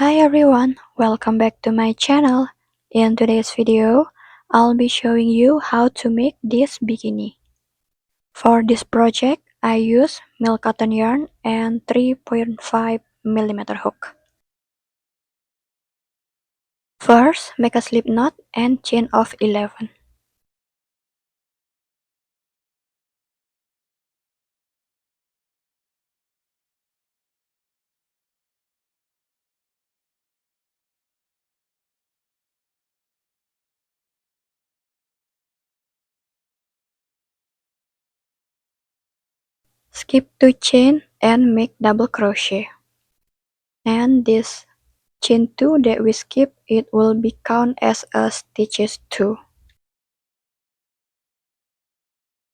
Hi everyone, welcome back to my channel. In today's video, I'll be showing you how to make this bikini. For this project, I use milk cotton yarn and 3.5 mm hook. First, make a slip knot and chain of 11. Skip 2 chain and make double crochet. And this chain 2 that we skip, it will be count as a stitches 2.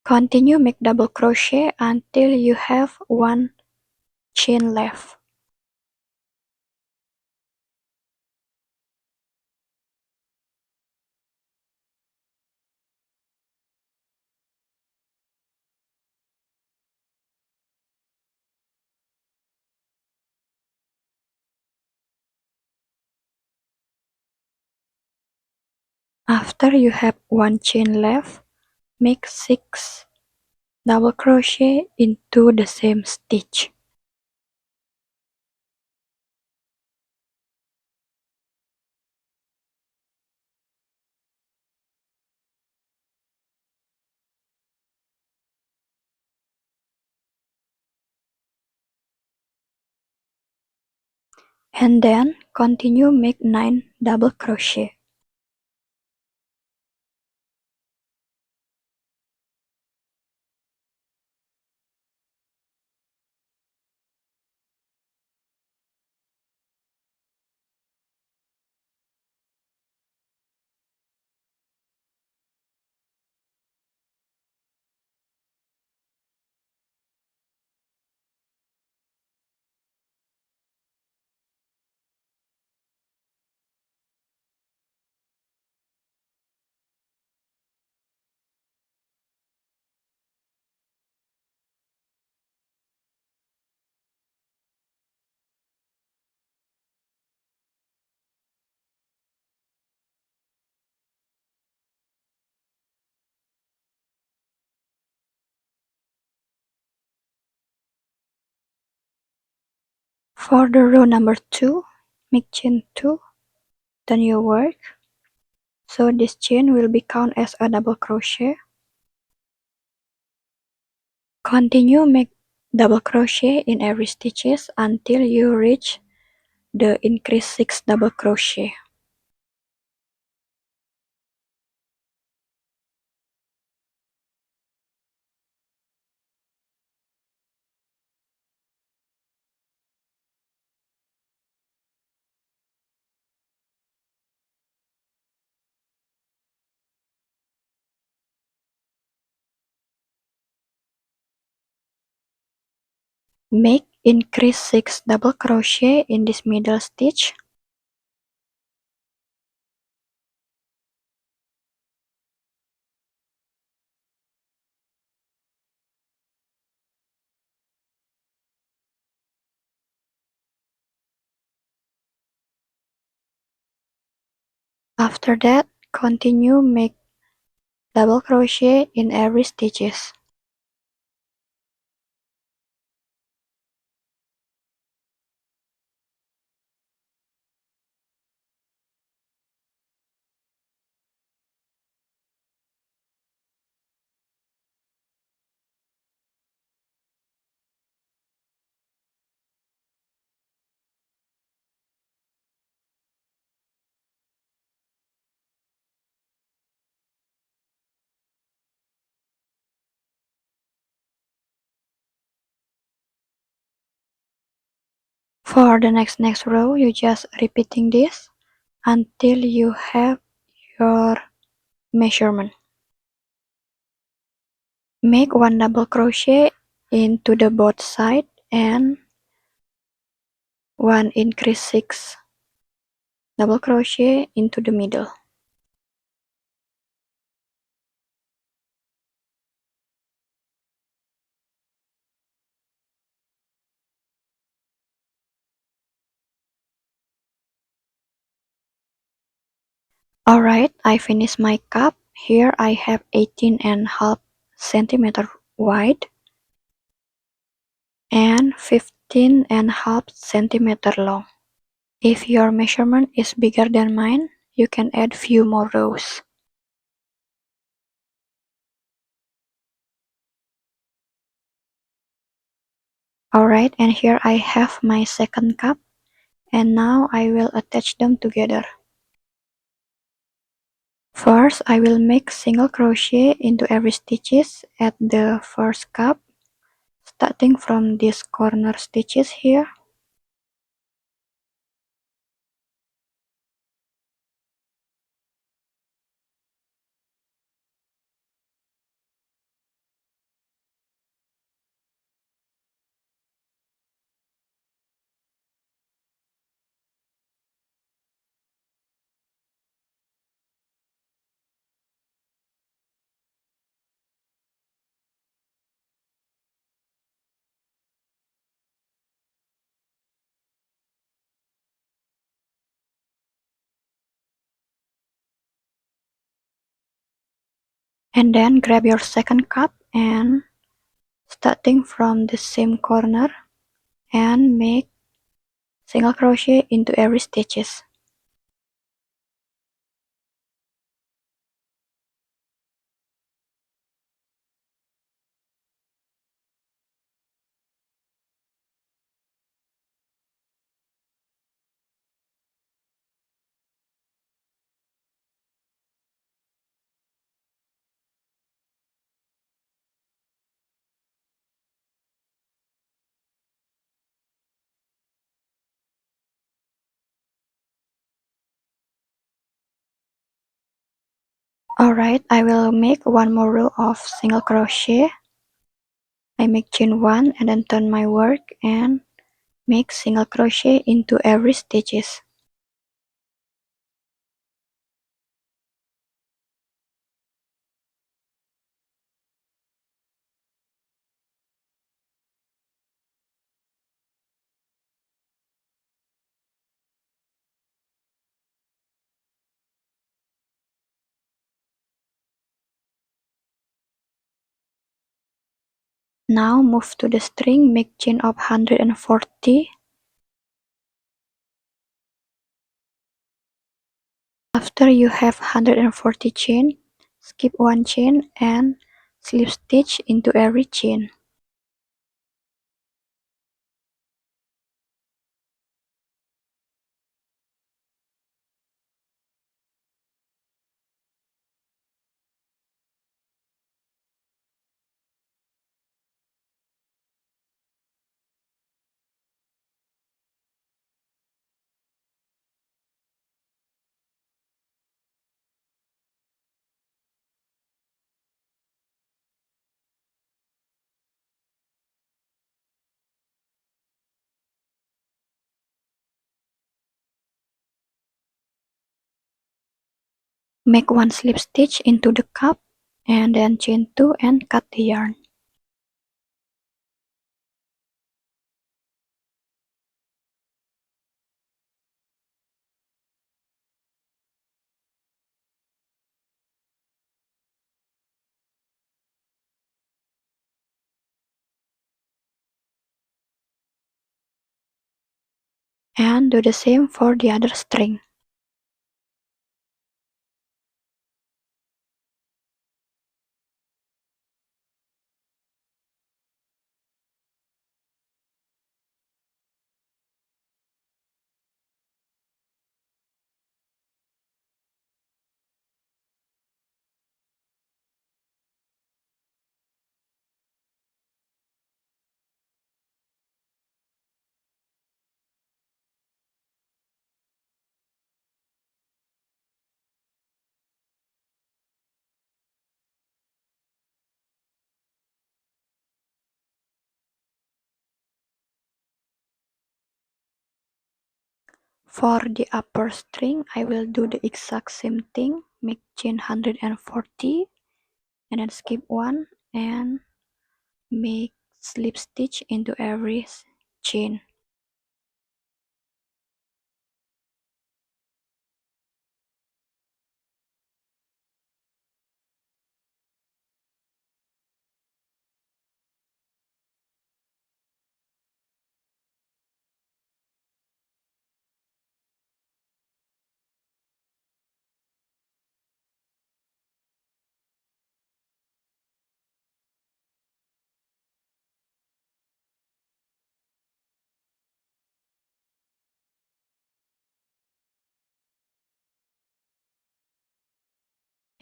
Continue make double crochet until you have 1 chain left. After you have 1 chain left, make 6 double crochet into the same stitch. And then continue make 9 double crochet. For the row number 2, make chain 2, then you work. So this chain will be count as a double crochet. Continue make double crochet in every stitches until you reach the increase 6 double crochet. Make increase 6 double crochet in this middle stitch. After that, continue make double crochet in every stitches. For the next row, you just repeating this until you have your measurement. Make 1 double crochet into the both side and 1 increase 6 double crochet into the middle. Alright, I finished my cup. Here I have 18.5 centimeter wide and 15.5 centimeter long. If your measurement is bigger than mine, you can add few more rows. Alright, and here I have my second cup, and now I will attach them together. First, I will make single crochet into every stitches at the first cup, starting from this corner stitches here. And then grab your second cup and starting from the same corner and make single crochet into every stitches. Alright, I will make one more row of single crochet. I make chain 1 and then turn my work and make single crochet into every stitches. Now move to the string, make chain of 140. After you have 140 chain, skip one chain and slip stitch into every chain. Make one slip stitch into the cup and then chain 2 and cut the yarn. And do the same for the other string. For the upper string, I will do the exact same thing, make chain 140 and then skip one and make slip stitch into every chain.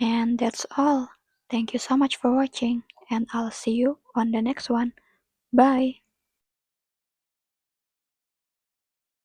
And that's all. Thank you so much for watching, and I'll see you on the next one. Bye.